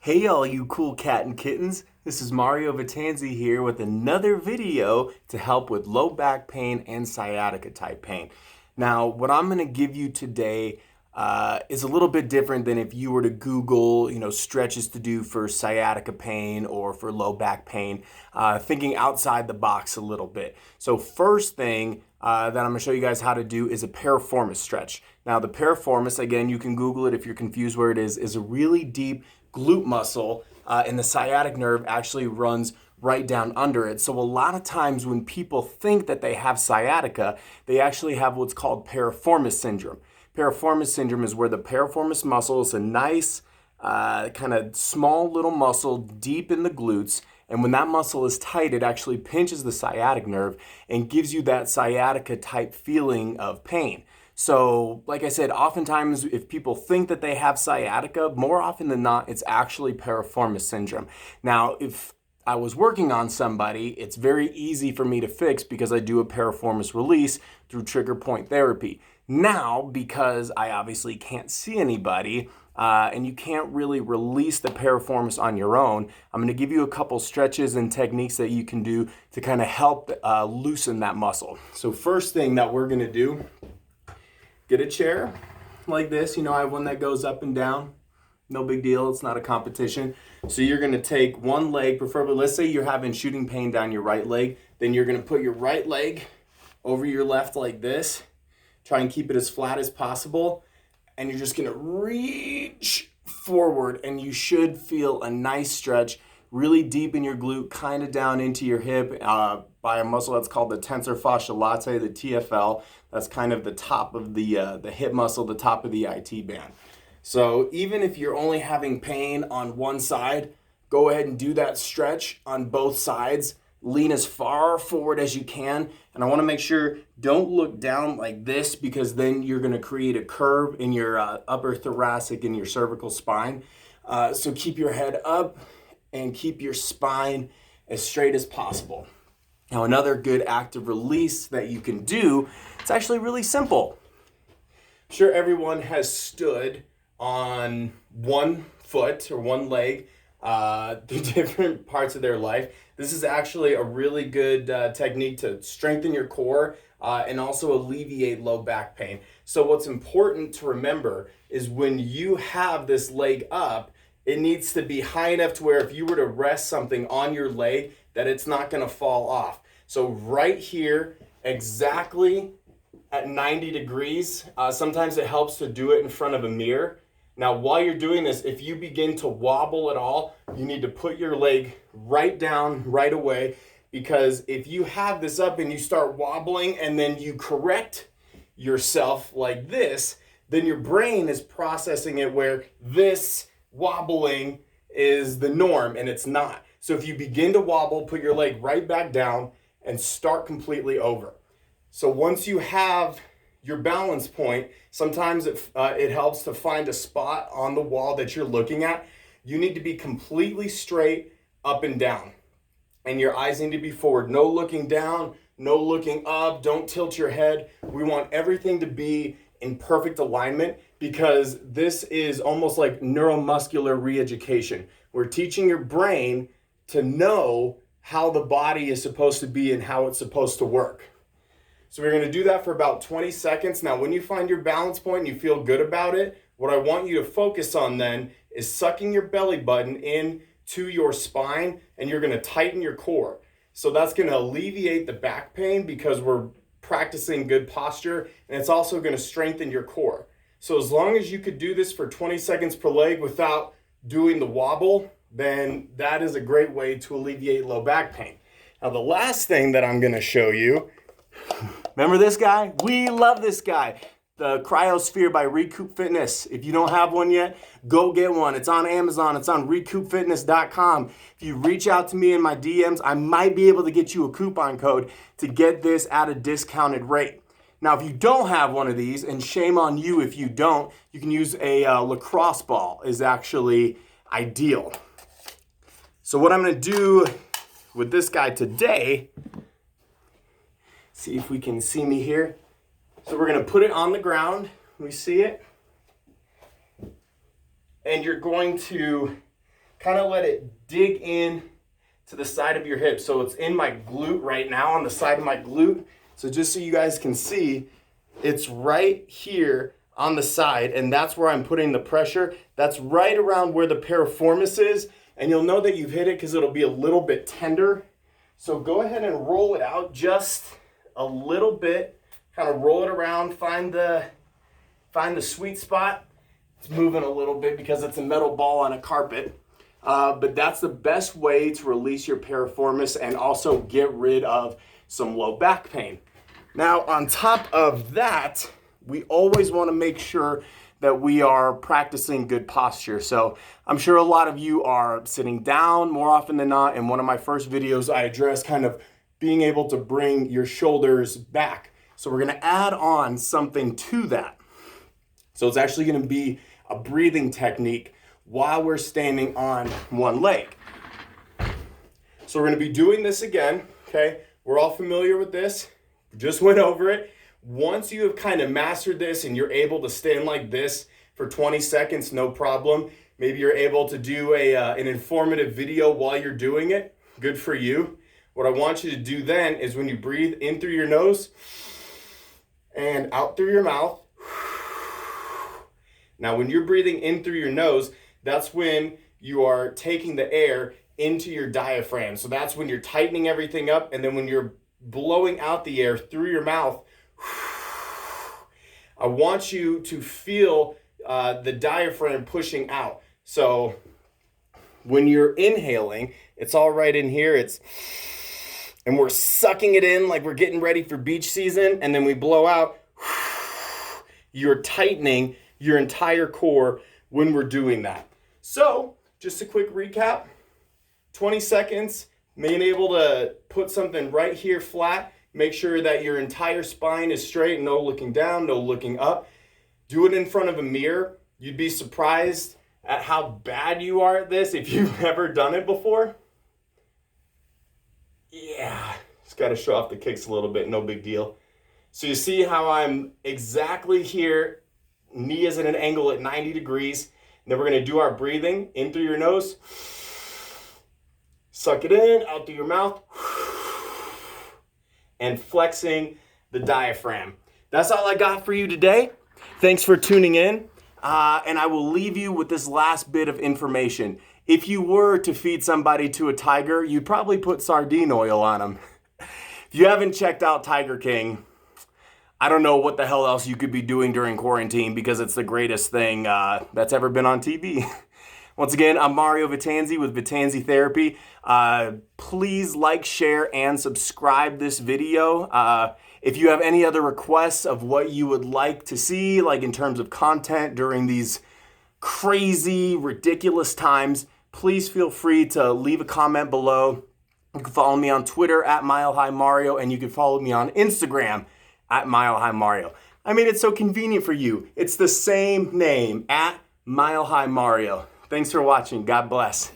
Hey all you cool cat and kittens, this is Mario Vitanzi here with another video to help with low back pain and sciatica type pain. Now what I'm going to give you today is a little bit different than if you were to Google, stretches to do for sciatica pain or for low back pain, thinking outside the box a little bit. So first thing that I'm going to show you guys how to do is a piriformis stretch. Now the piriformis, again, you can Google it if you're confused where it is a really deep glute muscle, and the sciatic nerve actually runs right down under it. So a lot of times when people think that they have sciatica, they actually have what's called piriformis syndrome. Piriformis syndrome is where the piriformis muscle is a nice kind of small little muscle deep in the glutes, and when that muscle is tight, it actually pinches the sciatic nerve and gives you that sciatica type feeling of pain. So, like I said, oftentimes if people think that they have sciatica, more often than not, it's actually piriformis syndrome. Now, if I was working on somebody, it's very easy for me to fix because I do a piriformis release through trigger point therapy. Now, because I obviously can't see anybody, and you can't really release the piriformis on your own, I'm going to give you a couple stretches and techniques that you can do to kind of help loosen that muscle. So first thing that we're going to do, get a chair like this. I have one that goes up and down. No big deal. It's not a competition. So you're going to take one leg, preferably, let's say you're having shooting pain down your right leg. Then you're going to put your right leg over your left like this. Try and keep it as flat as possible. And you're just going to reach forward, and you should feel a nice stretch really deep in your glute, kind of down into your hip by a muscle that's called the tensor fasciae latae, the TFL. That's kind of the top of the hip muscle, the top of the IT band. So even if you're only having pain on one side, go ahead and do that stretch on both sides. Lean as far forward as you can. And I want to make sure, don't look down like this, because then you're going to create a curve in your upper thoracic and your cervical spine. So keep your head up and keep your spine as straight as possible. Now, another good active release that you can do, it's actually really simple. I'm sure everyone has stood on one foot or one leg through different parts of their life. This is actually a really good technique to strengthen your core and also alleviate low back pain. So what's important to remember is when you have this leg up, it needs to be high enough to where if you were to rest something on your leg, that it's not going to fall off. So right here, exactly at 90 degrees, sometimes it helps to do it in front of a mirror. Now, while you're doing this, if you begin to wobble at all, you need to put your leg right down right away, because if you have this up and you start wobbling and then you correct yourself like this, then your brain is processing it where this wobbling is the norm, and it's not. So if you begin to wobble, put your leg right back down and start completely over. So once you have your balance point, sometimes it helps to find a spot on the wall that you're looking at. You need to be completely straight up and down, and your eyes need to be forward. No looking down, no looking up. Don't tilt your head. We want everything to be in perfect alignment, because this is almost like neuromuscular re-education. We're teaching your brain to know how the body is supposed to be and how it's supposed to work. So we're going to do that for about 20 seconds. Now, when you find your balance point and you feel good about it, what I want you to focus on then is sucking your belly button in to your spine, and you're going to tighten your core. So that's going to alleviate the back pain because we're practicing good posture, and it's also going to strengthen your core. So as long as you could do this for 20 seconds per leg without doing the wobble, then that is a great way to alleviate low back pain. Now, the last thing that I'm going to show you, remember this guy? We love this guy. The Cryosphere by Recoup Fitness. If you don't have one yet, go get one. It's on Amazon. It's on recoupfitness.com. If you reach out to me in my DMs, I might be able to get you a coupon code to get this at a discounted rate. Now, if you don't have one of these, and shame on you if you don't, you can use a lacrosse ball is actually ideal. So what I'm going to do with this guy today, see if we can see me here. So we're going to put it on the ground. We see it. And you're going to kind of let it dig in to the side of your hip. So it's in my glute right now, on the side of my glute. So just so you guys can see, it's right here on the side, and that's where I'm putting the pressure. That's right around where the piriformis is, and you'll know that you've hit it because it'll be a little bit tender. So go ahead and roll it out just a little bit, kind of roll it around, find the sweet spot. It's moving a little bit because it's a metal ball on a carpet. But that's the best way to release your piriformis and also get rid of some low back pain. Now, on top of that, we always want to make sure that we are practicing good posture. So I'm sure a lot of you are sitting down more often than not. In one of my first videos, I addressed kind of being able to bring your shoulders back. So we're going to add on something to that. So it's actually going to be a breathing technique while we're standing on one leg. So we're going to be doing this again, okay? We're all familiar with this. We just went over it. Once you have kind of mastered this and you're able to stand like this for 20 seconds, no problem. Maybe you're able to do an informative video while you're doing it. Good for you. What I want you to do then is when you breathe in through your nose and out through your mouth. Now, when you're breathing in through your nose, that's when you are taking the air into your diaphragm. So that's when you're tightening everything up. And then when you're blowing out the air through your mouth, I want you to feel the diaphragm pushing out. So when you're inhaling, it's all right in here. And we're sucking it in like we're getting ready for beach season. And then we blow out. You're tightening your entire core when we're doing that. So just a quick recap, 20 seconds, being able to put something right here flat, make sure that your entire spine is straight, no looking down, no looking up. Do it in front of a mirror. You'd be surprised at how bad you are at this if you've never done it before. Yeah, just got to show off the kicks a little bit, no big deal. So you see how I'm exactly here, knee is at an angle at 90 degrees. And then we're going to do our breathing in through your nose. Suck it in, out through your mouth. And flexing the diaphragm. That's all I got for you today. Thanks for tuning in. And I will leave you with this last bit of information. If you were to feed somebody to a tiger, you'd probably put sardine oil on them. If you haven't checked out Tiger King, I don't know what the hell else you could be doing during quarantine because it's the greatest thing that's ever been on TV. Once again, I'm Mario Vitanzi with Vitanzi Therapy. Please like, share, and subscribe this video. If you have any other requests of what you would like to see, like in terms of content during these crazy, ridiculous times, please feel free to leave a comment below. You can follow me on Twitter at MileHighMario, and you can follow me on Instagram at MileHighMario. I mean, it's so convenient for you. It's the same name, at MileHighMario. Thanks for watching. God bless.